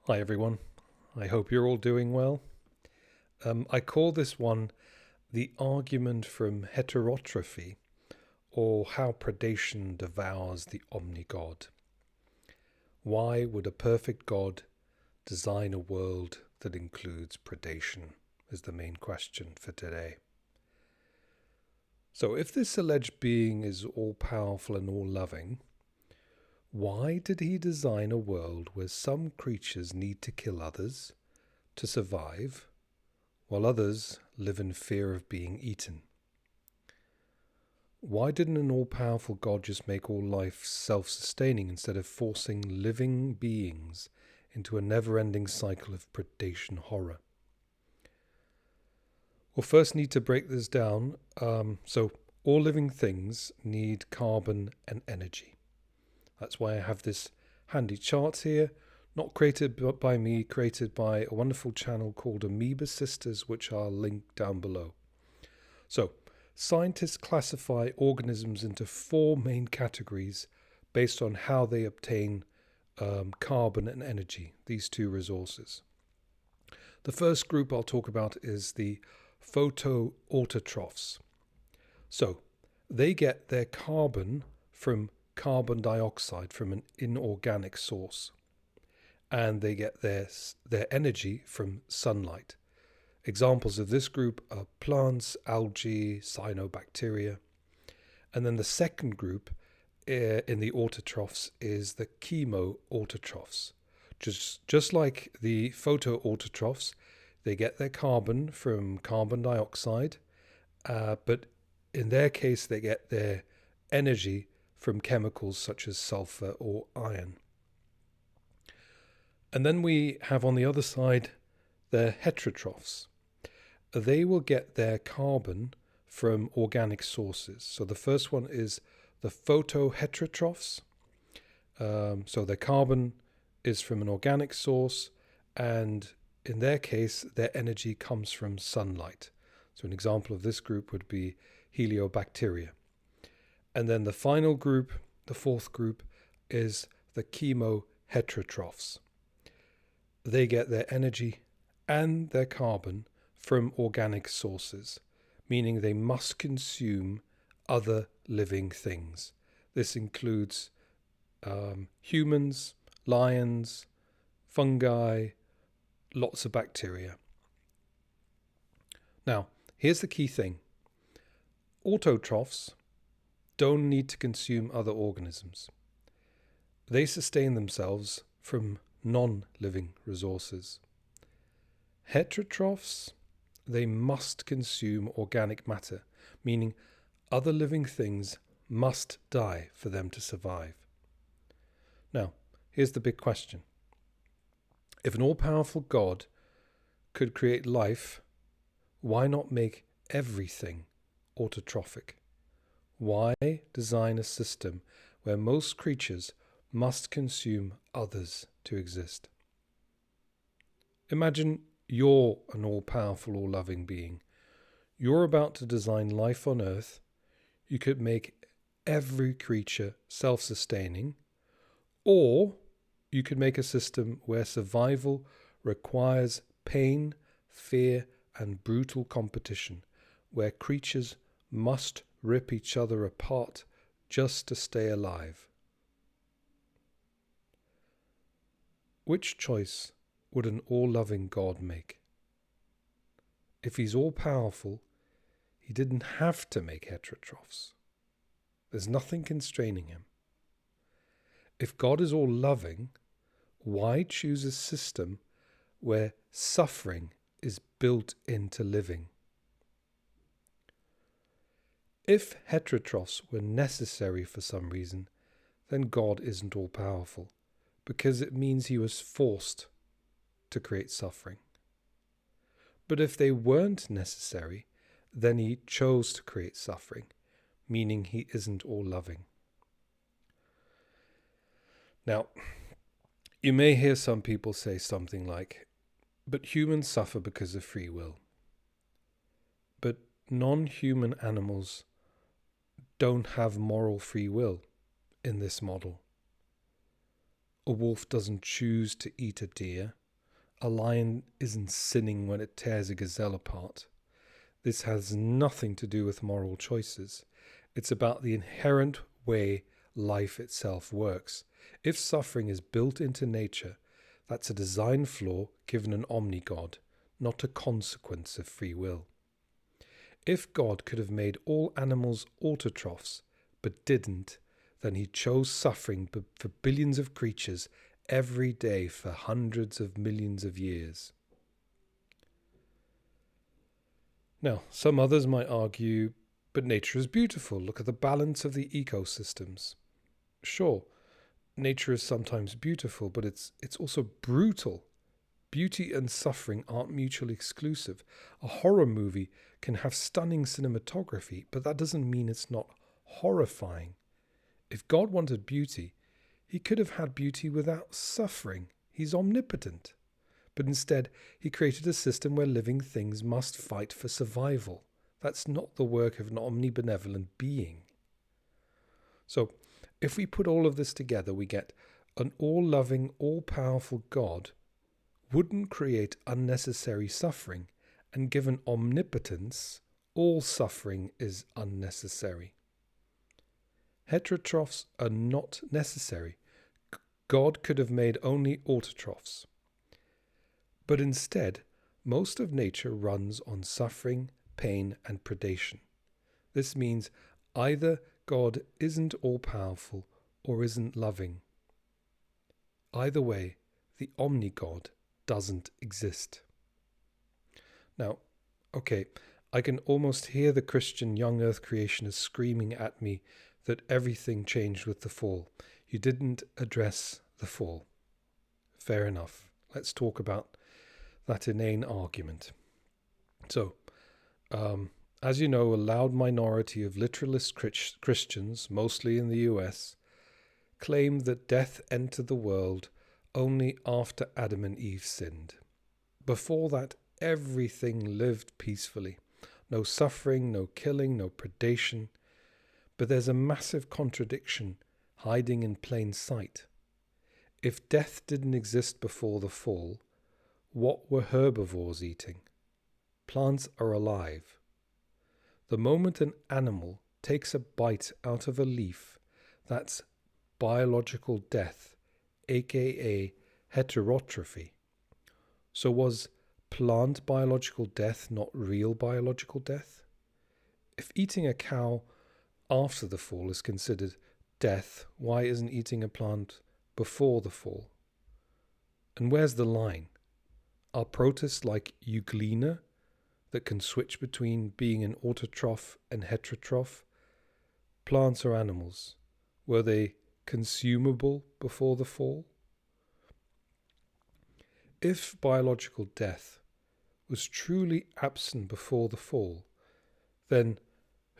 Hi everyone, I hope you're all doing well. I call this one the argument from heterotrophy, or how predation devours the omni-God. Why would a perfect God design a world that includes predation, is the main question for today. So if this alleged being is all-powerful and all-loving, why did he design a world where some creatures need to kill others to survive, while others live in fear of being eaten? Why didn't an all-powerful God just make all life self-sustaining instead of forcing living beings into a never-ending cycle of predation horror? We'll first need to break this down. So all living things need carbon and energy. That's why I have this handy chart here, not created by me, created by a wonderful channel called Amoeba Sisters, which I'll link down below. So scientists classify organisms into four main categories based on how they obtain carbon and energy, these two resources. The first group I'll talk about is the photoautotrophs. So they get their carbon from carbon dioxide from an inorganic source, and they get their energy from sunlight. Examples of this group are plants, algae, cyanobacteria. And then the second group in the autotrophs is the chemoautotrophs. Just like the photoautotrophs, they get their carbon from carbon dioxide, but in their case they get their energy from chemicals such as sulfur or iron. And then we have on the other side the heterotrophs. They will get their carbon from organic sources. So the first one is the photoheterotrophs. So their carbon is from an organic source, and in their case, their energy comes from sunlight. So an example of this group would be heliobacteria. And then the final group, the fourth group, is the chemoheterotrophs. They get their energy and their carbon from organic sources, meaning they must consume other living things. This includes humans, lions, fungi, lots of bacteria. Now, here's the key thing. Autotrophs don't need to consume other organisms. They sustain themselves from non-living resources. Heterotrophs, they must consume organic matter, meaning other living things must die for them to survive. Now, here's the big question. If an all-powerful God could create life, why not make everything autotrophic? Why design a system where most creatures must consume others to exist? Imagine you're an all-powerful, all-loving being. You're about to design life on Earth. You could make every creature self-sustaining, or you could make a system where survival requires pain, fear, and brutal competition, where creatures must rip each other apart just to stay alive. Which choice would an all-loving God make? If he's all-powerful, he didn't have to make heterotrophs. There's nothing constraining him. If God is all-loving, why choose a system where suffering is built into living? If heterotrophs were necessary for some reason, then God isn't all-powerful, because it means he was forced to create suffering. But if they weren't necessary, then he chose to create suffering, meaning he isn't all-loving. Now, you may hear some people say something like, but humans suffer because of free will. But non-human animals don't have moral free will in this model. A wolf doesn't choose to eat a deer. A lion isn't sinning when it tears a gazelle apart. This has nothing to do with moral choices. It's about the inherent way life itself works. If suffering is built into nature, that's a design flaw given an omni-God, not a consequence of free will. If God could have made all animals autotrophs, but didn't, then he chose suffering for billions of creatures every day for hundreds of millions of years. Now, some others might argue, but nature is beautiful. Look at the balance of the ecosystems. Sure, nature is sometimes beautiful, but it's also brutal. Beauty and suffering aren't mutually exclusive. A horror movie can have stunning cinematography, but that doesn't mean it's not horrifying. If God wanted beauty, he could have had beauty without suffering. He's omnipotent. But instead, he created a system where living things must fight for survival. That's not the work of an omnibenevolent being. So, if we put all of this together, we get an all-loving, all-powerful God wouldn't create unnecessary suffering, and given omnipotence, all suffering is unnecessary. Heterotrophs are not necessary. God could have made only autotrophs. But instead, most of nature runs on suffering, pain, and predation. This means either God isn't all-powerful or isn't loving. Either way, the omni-God doesn't exist. Now, okay, I can almost hear the Christian young earth creationists screaming at me that everything changed with the fall. You didn't address the fall. Fair enough. Let's talk about that inane argument. So, as you know, a loud minority of literalist Christians, mostly in the US, claim that death entered the world only after Adam and Eve sinned. Before that, everything lived peacefully. No suffering, no killing, no predation. But there's a massive contradiction hiding in plain sight. If death didn't exist before the fall, what were herbivores eating? Plants are alive. The moment an animal takes a bite out of a leaf, that's biological death, aka heterotrophy. So was plant biological death not real biological death? If eating a cow after the fall is considered death, why isn't eating a plant before the fall? And where's the line? Are protists like Euglena that can switch between being an autotroph and heterotroph? Plants or animals? Were they consumable before the fall? If biological death was truly absent before the fall, then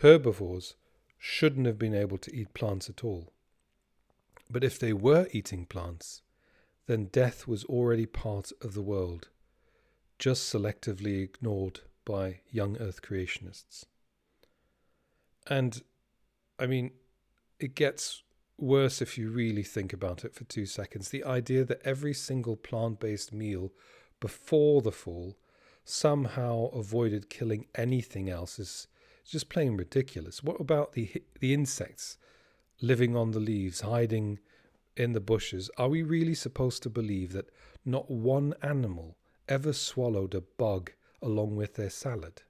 herbivores shouldn't have been able to eat plants at all. But if they were eating plants, then death was already part of the world, just selectively ignored by young earth creationists. And, I mean, it gets worse if you really think about it for 2 seconds. The idea that every single plant-based meal before the fall somehow avoided killing anything else is just plain ridiculous. What about the insects living on the leaves, hiding in the bushes? Are we really supposed to believe that not one animal ever swallowed a bug along with their salad?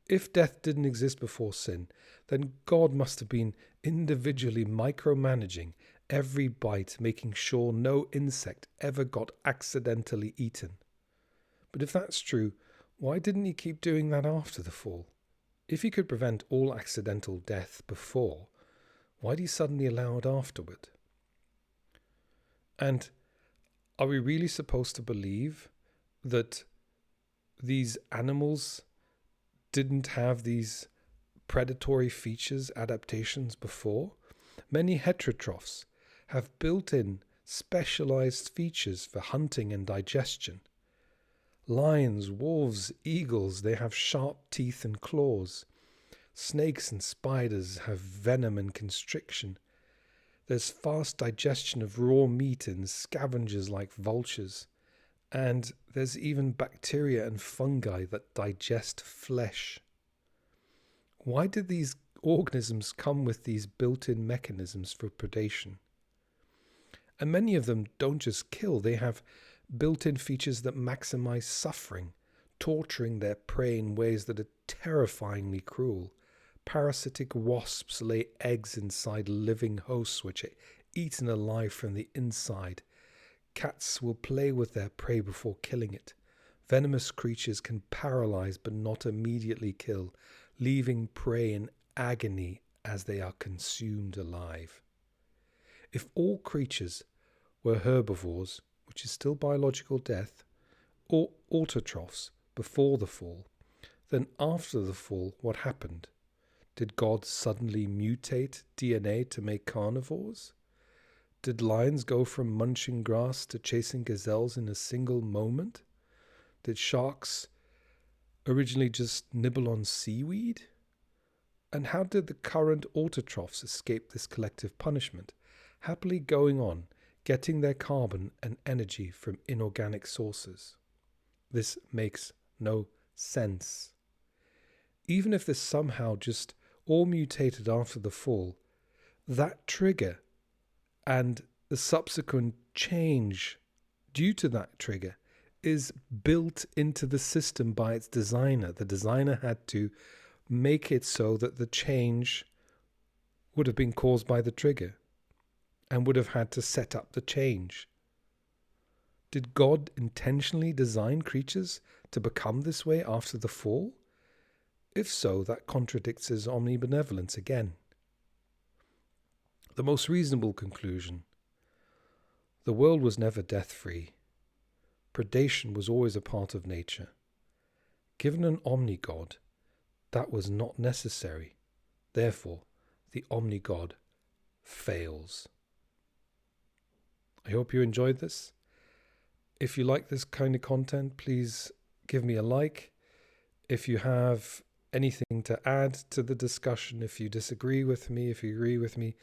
If death didn't exist before sin, then God must have been individually micromanaging every bite, making sure no insect ever got accidentally eaten. But if that's true, why didn't he keep doing that after the fall? If he could prevent all accidental death before, why did he suddenly allow it afterward? And are we really supposed to believe that these animals didn't have these predatory features, adaptations before? Many heterotrophs have built-in specialized features for hunting and digestion. Lions, wolves, eagles, they have sharp teeth and claws. Snakes and spiders have venom and constriction. There's fast digestion of raw meat in scavengers like vultures. And there's even bacteria and fungi that digest flesh. Why did these organisms come with these built-in mechanisms for predation? And many of them don't just kill, they have built-in features that maximize suffering, torturing their prey in ways that are terrifyingly cruel. Parasitic wasps lay eggs inside living hosts which are eaten alive from the inside. Cats will play with their prey before killing it. Venomous creatures can paralyze but not immediately kill, leaving prey in agony as they are consumed alive. If all creatures were herbivores, which is still biological death, or autotrophs before the fall, then after the fall, what happened? Did God suddenly mutate DNA to make carnivores? Did lions go from munching grass to chasing gazelles in a single moment? Did sharks originally just nibble on seaweed? And how did the current autotrophs escape this collective punishment, happily going on, getting their carbon and energy from inorganic sources? This makes no sense. Even if this somehow just all mutated after the fall, that trigger and the subsequent change due to that trigger is built into the system by its designer. The designer had to make it so that the change would have been caused by the trigger and would have had to set up the change. Did God intentionally design creatures to become this way after the fall? If so, that contradicts his omnibenevolence again. The most reasonable conclusion: the world was never death-free. Predation was always a part of nature. Given an omni-God, that was not necessary. Therefore, the omni-God fails. I hope you enjoyed this. If you like this kind of content, please give me a like. If you have anything to add to the discussion, if you disagree with me, if you agree with me,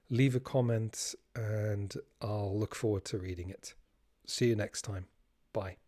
leave a comment and I'll look forward to reading it. See you next time. Bye.